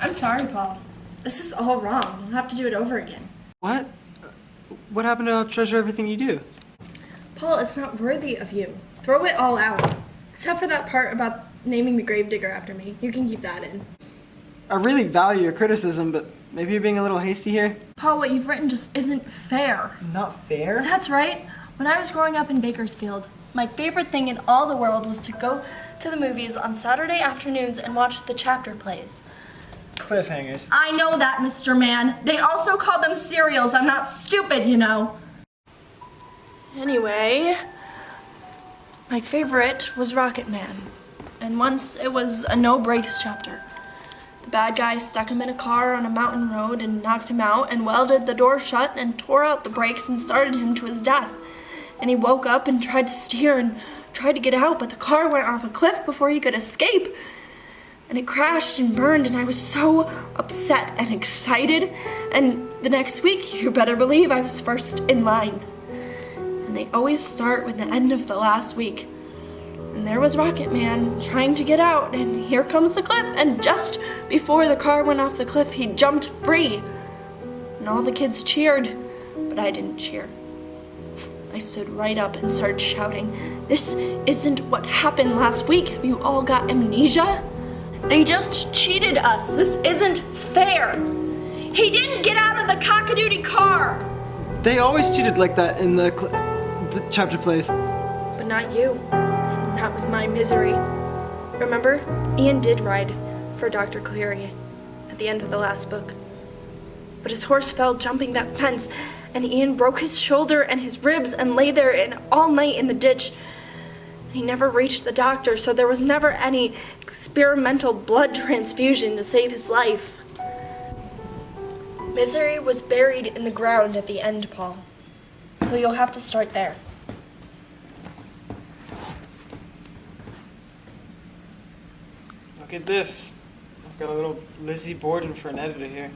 I'm sorry, Paul. This is all wrong. You'll have to do it over again. What? What happened to I'll treasure everything you do? Paul, it's not worthy of you. Throw it all out. Except for that part about naming the gravedigger after me. You can keep that in. I really value your criticism, but maybe you're being a little hasty here. Paul, what you've written just isn't fair. Not fair? That's right. When I was growing up in Bakersfield, my favorite thing in all the world was to go to the movies on Saturday afternoons and watch the chapter plays. Cliffhangers. I know that, Mr. Man. They also call them serials. I'm not stupid, you know. Anyway, my favorite was Rocket Man. And once it was a no-brakes chapter. The bad guy stuck him in a car on a mountain road and knocked him out and welded the door shut and tore out the brakes and started him to his death. And he woke up and tried to steer and tried to get out, but the car went off a cliff before he could escape. And it crashed and burned, and I was so upset and excited. And the next week, you better believe I was first in line. And they always start with the end of the last week. And there was Rocket Man trying to get out, and here comes the cliff, and just before the car went off the cliff, he jumped free. And all the kids cheered, but I didn't cheer. I stood right up and started shouting, "This isn't what happened last week. Have you all got amnesia? They just cheated us. This isn't fair. He didn't get out of the cockadoodie car." They always cheated like that in the chapter plays. But not you. Not with my misery. Remember, Ian did ride for Dr. Cleary at the end of the last book. But his horse fell jumping that fence, and Ian broke his shoulder and his ribs and lay there all night in the ditch. He never reached the doctor, so there was never any experimental blood transfusion to save his life. Misery was buried in the ground at the end, Paul. So you'll have to start there. Look at this. I've got a little Lizzie Borden for an editor here.